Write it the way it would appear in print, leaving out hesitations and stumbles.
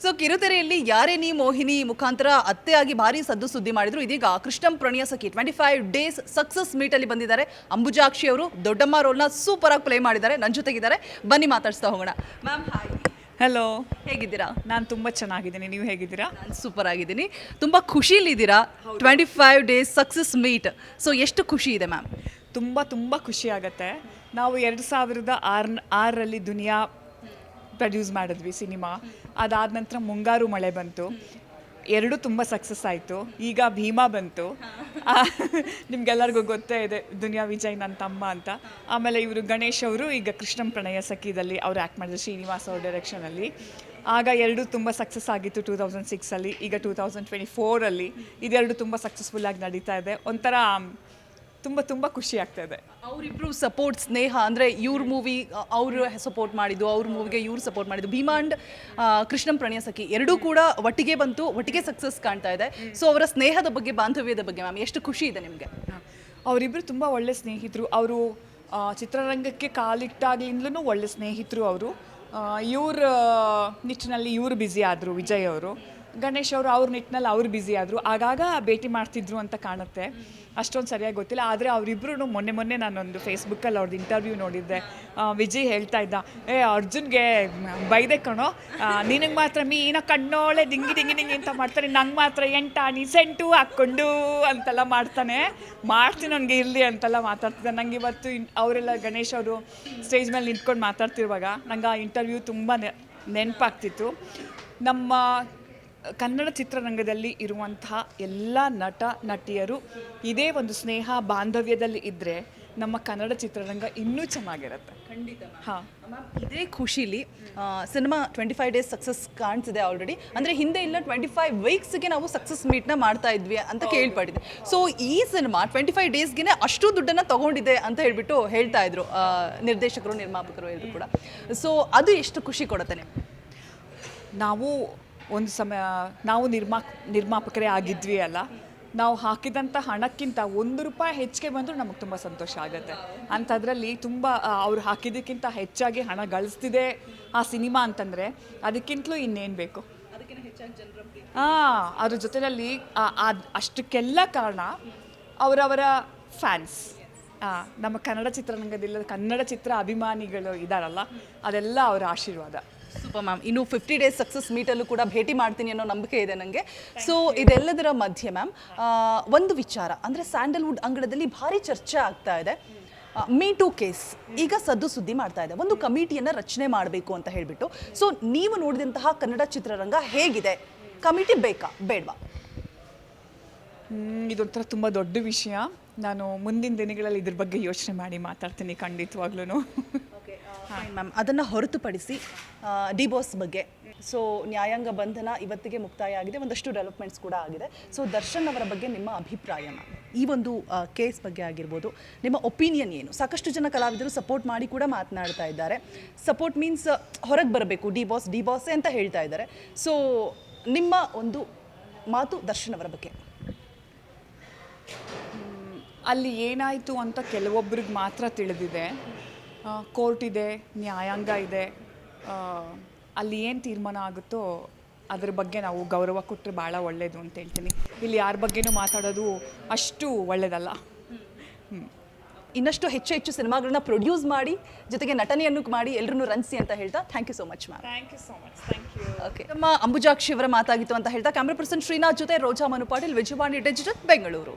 So ಕಿರುತೆರೆಯಲ್ಲಿ ಯಾರೇ ನೀ ಮೋಹಿನಿ ಮುಖಾಂತರ ಅತ್ತೆಯಾಗಿ ಭಾರಿ ಸದ್ದು ಸುದ್ದಿ ಮಾಡಿದ್ರು. ಇದೀಗ ಕೃಷ್ಣಂ ಪ್ರಣಯ ಸಖಿ 25 ಡೇಸ್ ಸಕ್ಸಸ್ ಮೀಟ್ ಅಲ್ಲಿ ಬಂದಿದ್ದಾರೆ. ಅಂಬುಜಾಕ್ಷಿ ಅವರು ದೊಡ್ಡಮ್ಮ ರೋಲ್ನ ಸೂಪರ್ ಆಗಿ ಪ್ಲೇ ಮಾಡಿದ್ದಾರೆ. ನನ್ನ ಜೊತೆಗಿದ್ದಾರೆ, ಬನ್ನಿ ಮಾತಾಡ್ಸ್ತಾ ಹೋಗೋಣ. Ma'am hi. ಹಲೋ, ಹೇಗಿದ್ದೀರಾ? ನಾನು ತುಂಬ ಚೆನ್ನಾಗಿದ್ದೀನಿ, ನೀವು ಹೇಗಿದ್ದೀರಾ? ನಾನು ಸೂಪರ್ ಆಗಿದ್ದೀನಿ. ತುಂಬ ಖುಷಿಲಿದ್ದೀರಾ. 25 ಡೇಸ್ ಸಕ್ಸಸ್ ಮೀಟ್. ಸೊ ಎಷ್ಟು ಖುಷಿ ಇದೆ ಮ್ಯಾಮ್? ತುಂಬ ಖುಷಿ ಆಗುತ್ತೆ. ನಾವು 2006ರಲ್ಲಿ ದುನಿಯಾ ಪ್ರೊಡ್ಯೂಸ್ ಮಾಡಿದ್ವಿ ಸಿನಿಮಾ. ಅದಾದ ನಂತರ ಮುಂಗಾರು ಮಳೆ ಬಂತು, ಎರಡೂ ತುಂಬ ಸಕ್ಸಸ್ ಆಯಿತು. ಈಗ ಭೀಮಾ ಬಂತು, ನಿಮ್ಗೆಲ್ಲರಿಗೂ ಗೊತ್ತೇ ಇದೆ, ದುನಿಯಾ ವಿಜಯ್ ನನ್ನ ತಮ್ಮ ಅಂತ. ಆಮೇಲೆ ಇವರು ಗಣೇಶ್ ಅವರು ಈಗ ಕೃಷ್ಣಂ ಪ್ರಣಯ ಸಖಿದಲ್ಲಿ ಅವರು ಆ್ಯಕ್ಟ್ ಮಾಡಿದ್ರು ಶ್ರೀನಿವಾಸ್ ಅವ್ರ ಡೈರೆಕ್ಷನಲ್ಲಿ. ಆಗ ಎರಡೂ ತುಂಬ ಸಕ್ಸಸ್ ಆಗಿತ್ತು 2006ಅಲ್ಲಿ. ಈಗ 2024ಅಲ್ಲಿ ಇದೆರಡು ತುಂಬ ಸಕ್ಸಸ್ಫುಲ್ಲಾಗಿ ನಡೀತಾ ಇದೆ. ಒಂಥರ ತುಂಬ ಖುಷಿ ಆಗ್ತಾ ಇದೆ. ಅವರಿಬ್ರು ಸಪೋರ್ಟ್, ಸ್ನೇಹ ಅಂದರೆ ಇವ್ರ ಮೂವಿ ಅವರು ಸಪೋರ್ಟ್ ಮಾಡಿದ್ದು, ಅವ್ರ ಮೂವಿಗೆ ಇವ್ರು ಸಪೋರ್ಟ್ ಮಾಡಿದ್ದು. ಭೀಮಾ ಅಂಡ್ ಕೃಷ್ಣಂ ಪ್ರಣಯ ಸಖಿ ಎರಡೂ ಕೂಡ ಒಟ್ಟಿಗೆ ಬಂತು, ಒಟ್ಟಿಗೆ ಸಕ್ಸಸ್ ಕಾಣ್ತಾ ಇದೆ. ಸೊ ಅವರ ಸ್ನೇಹದ ಬಗ್ಗೆ, ಬಾಂಧವ್ಯದ ಬಗ್ಗೆ ಮ್ಯಾಮ್ ಎಷ್ಟು ಖುಷಿ ಇದೆ ನಿಮಗೆ? ಅವರಿಬ್ಬರು ತುಂಬ ಒಳ್ಳೆ ಸ್ನೇಹಿತರು. ಅವರು ಚಿತ್ರರಂಗಕ್ಕೆ ಕಾಲಿಟ್ಟಾಗ್ಲಿಂದಲೂ ಒಳ್ಳೆ ಸ್ನೇಹಿತರು. ಅವರು ಇವ್ರ ನಿಟ್ಟಿನಲ್ಲಿ ಇವರು ಬ್ಯುಸಿ ಆದರು, ವಿಜಯ್ ಅವರು. ಗಣೇಶ್ ಅವರು ಅವ್ರ ನಿಟ್ಟಿನಲ್ಲಿ ಅವ್ರು ಬ್ಯುಸಿ ಆದರು. ಆಗಾಗ ಭೇಟಿ ಮಾಡ್ತಿದ್ರು ಅಂತ ಕಾಣುತ್ತೆ, ಅಷ್ಟೊಂದು ಸರಿಯಾಗಿ ಗೊತ್ತಿಲ್ಲ. ಆದರೆ ಅವರಿಬ್ಬರು ಮೊನ್ನೆ ನಾನೊಂದು ಫೇಸ್ಬುಕ್ಕಲ್ಲಿ ಅವ್ರದ್ದು ಇಂಟರ್ವ್ಯೂ ನೋಡಿದ್ದೆ. ವಿಜಯ್ ಹೇಳ್ತಾ ಇದ್ದ, ಅರ್ಜುನ್ಗೆ ಬೈದೆ ಕಣೋ, ನಿನಗೆ ಮಾತ್ರ ಮೀನ ಕಣ್ಣೋಳೆ ದಿಂಗಿ ಅಂತ ಮಾಡ್ತಾನೆ, ನಂಗೆ ಮಾತ್ರ ಎಂಟಾಣಿ ಸೆಂಟು ಹಾಕ್ಕೊಂಡು ಅಂತೆಲ್ಲ ಮಾಡ್ತೀನಿ ನನಗೆ ಇರಲಿ ಅಂತೆಲ್ಲ ಮಾತಾಡ್ತಿದ್ದೆ. ನಂಗೆ ಇವತ್ತು ಅವರೆಲ್ಲ ಗಣೇಶ್ ಅವರು ಸ್ಟೇಜ್ ಮೇಲೆ ನಿಂತ್ಕೊಂಡು ಮಾತಾಡ್ತಿರುವಾಗ ನಂಗೆ ಆ ಇಂಟರ್ವ್ಯೂ ತುಂಬ ನೆನಪಾಗ್ತಿತ್ತು. ನಮ್ಮ ಕನ್ನಡ ಚಿತ್ರರಂಗದಲ್ಲಿ ಇರುವಂತಹ ಎಲ್ಲ ನಟ ನಟಿಯರು ಇದೇ ಒಂದು ಸ್ನೇಹ ಬಾಂಧವ್ಯದಲ್ಲಿ ಇದ್ದರೆ ನಮ್ಮ ಕನ್ನಡ ಚಿತ್ರರಂಗ ಇನ್ನೂ ಚೆನ್ನಾಗಿರುತ್ತೆ. ಖಂಡಿತ. ಹಾಂ ಮ್ಯಾಮ್, ಇದೇ ಖುಷಿಲಿ ಸಿನಿಮಾ 25 ಡೇಸ್ ಸಕ್ಸಸ್ ಕಾಣಿಸಿದೆ ಆಲ್ರೆಡಿ. ಅಂದರೆ ಹಿಂದೆ ಇಲ್ಲ 25 ವೀಕ್ಸ್ಗೆ ನಾವು ಸಕ್ಸಸ್ ಮೀಟ್ನ ಮಾಡ್ತಾ ಇದ್ವಿ ಅಂತ ಕೇಳ್ಪಟ್ಟಿದೆ. ಸೊ ಈ ಸಿನಿಮಾ 25 ಡೇಸ್ಗೆ ಅಷ್ಟು ದುಡ್ಡನ್ನು ತಗೊಂಡಿದೆ ಅಂತ ಹೇಳ್ಬಿಟ್ಟು ಹೇಳ್ತಾ ಇದ್ರು ನಿರ್ದೇಶಕರು, ನಿರ್ಮಾಪಕರು ಎಲ್ಲರೂ ಕೂಡ. ಸೊ ಅದು ಎಷ್ಟು ಖುಷಿ ಕೊಡುತ್ತೆ ನಿಮಗೆ? ನಾವು ನಿರ್ಮಾಪಕರೇ ಆಗಿದ್ವಿ ಅಲ್ಲ, ನಾವು ಹಾಕಿದಂಥ ಹಣಕ್ಕಿಂತ ₹1 ಹೆಚ್ಚಿಗೆ ಬಂದರೂ ನಮಗೆ ತುಂಬ ಸಂತೋಷ ಆಗುತ್ತೆ. ಅಂಥದ್ರಲ್ಲಿ ತುಂಬ ಅವ್ರು ಹಾಕಿದ್ದಕ್ಕಿಂತ ಹೆಚ್ಚಾಗಿ ಹಣ ಗಳಿಸ್ತಿದೆ ಆ ಸಿನಿಮಾ ಅಂತಂದರೆ ಅದಕ್ಕಿಂತಲೂ ಇನ್ನೇನು ಬೇಕು? ಅದ್ರ ಜೊತೆಯಲ್ಲಿ ಅಷ್ಟಕ್ಕೆಲ್ಲ ಕಾರಣ ಅವರವರ ಫ್ಯಾನ್ಸ್, ನಮ್ಮ ಕನ್ನಡ ಚಿತ್ರರಂಗದಲ್ಲಿ ಕನ್ನಡ ಚಿತ್ರ ಅಭಿಮಾನಿಗಳು ಇದ್ದಾರಲ್ಲ, ಅದೆಲ್ಲ ಅವರ ಆಶೀರ್ವಾದ. Super ma'am. ಇನ್ನು 50 ಡೇಸ್ ಸಕ್ಸಸ್ ಮೀಟಲ್ಲೂ ಕೂಡ ಭೇಟಿ ಮಾಡ್ತೀನಿ ಅನ್ನೋ ನಂಬಿಕೆ ಇದೆ ನನಗೆ. ಸೊ ಇದೆಲ್ಲದರ ಮಧ್ಯೆ ಮ್ಯಾಮ್ ಒಂದು ವಿಚಾರ ಅಂದರೆ ಸ್ಯಾಂಡಲ್ವುಡ್ ಅಂಗಳದಲ್ಲಿ ಭಾರಿ ಚರ್ಚೆ ಆಗ್ತಾ ಇದೆ. ಮೀ ಟೂ ಕೇಸ್ ಈಗ ಸದ್ದು ಸುದ್ದಿ ಮಾಡ್ತಾ ಇದೆ. ಒಂದು ಕಮಿಟಿಯನ್ನು ರಚನೆ ಮಾಡಬೇಕು ಅಂತ ಹೇಳಿಬಿಟ್ಟು. ಸೊ ನೀವು ನೋಡಿದಂತಹ ಕನ್ನಡ ಚಿತ್ರರಂಗ ಹೇಗಿದೆ? ಕಮಿಟಿ ಬೇಕಾ ಬೇಡವಾ? ಇದೊಂಥರ ತುಂಬ ದೊಡ್ಡ ವಿಷಯ. ನಾನು ಮುಂದಿನ ದಿನಗಳಲ್ಲಿ ಇದ್ರ ಬಗ್ಗೆ ಯೋಚನೆ ಮಾಡಿ ಮಾತಾಡ್ತೀನಿ ಖಂಡಿತವಾಗ್ಲೂ. ಮ್ಯಾಮ್, ಅದನ್ನು ಹೊರತುಪಡಿಸಿ ಡಿವೋರ್ಸ್ ಬಗ್ಗೆ, ಸೊ ನ್ಯಾಯಾಂಗ ಬಂಧನ ಇವತ್ತಿಗೆ ಮುಕ್ತಾಯ ಆಗಿದೆ, ಒಂದಷ್ಟು ಡೆವಲಪ್ಮೆಂಟ್ಸ್ ಕೂಡ ಆಗಿದೆ. ಸೊ ದರ್ಶನ್ ಅವರ ಬಗ್ಗೆ ನಿಮ್ಮ ಅಭಿಪ್ರಾಯ ಮ್ಯಾಮ್? ಈ ಒಂದು ಕೇಸ್ ಬಗ್ಗೆ ಆಗಿರ್ಬೋದು, ನಿಮ್ಮ ಒಪಿನಿಯನ್ ಏನು? ಸಾಕಷ್ಟು ಜನ ಕಲಾವಿದರು ಸಪೋರ್ಟ್ ಮಾಡಿ ಕೂಡ ಮಾತನಾಡ್ತಾ ಇದ್ದಾರೆ. ಸಪೋರ್ಟ್ ಮೀನ್ಸ್ ಹೊರಗೆ ಬರಬೇಕು, ಡಿಬಾಸೇ ಅಂತ ಹೇಳ್ತಾ ಇದ್ದಾರೆ. ಸೊ ನಿಮ್ಮ ಒಂದು ಮಾತು ದರ್ಶನ್ ಅವರ ಬಗ್ಗೆ? ಅಲ್ಲಿ ಏನಾಯಿತು ಅಂತ ಕೆಲವೊಬ್ಬರಿಗೆ ಮಾತ್ರ ತಿಳಿದಿದೆ. ಕೋರ್ಟ್ ಇದೆ, ನ್ಯಾಯಾಂಗ ಇದೆ, ಅಲ್ಲಿ ಏನು ತೀರ್ಮಾನ ಆಗುತ್ತೋ ಅದ್ರ ಬಗ್ಗೆ ನಾವು ಗೌರವ ಕೊಟ್ಟರೆ ಭಾಳ ಒಳ್ಳೆಯದು ಅಂತ ಹೇಳ್ತೀನಿ. ಇಲ್ಲಿ ಯಾರ ಬಗ್ಗೆನೂ ಮಾತಾಡೋದು ಅಷ್ಟು ಒಳ್ಳೆಯದಲ್ಲ. ಇನ್ನಷ್ಟು ಹೆಚ್ಚು ಸಿನಿಮಾಗಳನ್ನ ಪ್ರೊಡ್ಯೂಸ್ ಮಾಡಿ, ಜೊತೆಗೆ ನಟನೆಯನ್ನು ಮಾಡಿ, ಎಲ್ಲರನ್ನೂ ರಂಜಿಸಿ ಅಂತ ಹೇಳ್ತಾ thank you so much ma'am. Thank you so much. Thank you. Okay, ನಮ್ಮ ಅಂಬುಜಾಕ್ಷಿ ಅವರ ಮಾತಾಗಿತ್ತು ಅಂತ ಹೇಳ್ತಾ ಕ್ಯಾಮ್ರಾ ಪರ್ಸನ್ ಶ್ರೀನಾಥ್ ಜೊತೆ ರೋಜಾ ಮನು ಪಾಟೀಲ್, ವಿಜಯವಾಣಿ ಡಿಜಿಟಲ್, ಬೆಂಗಳೂರು.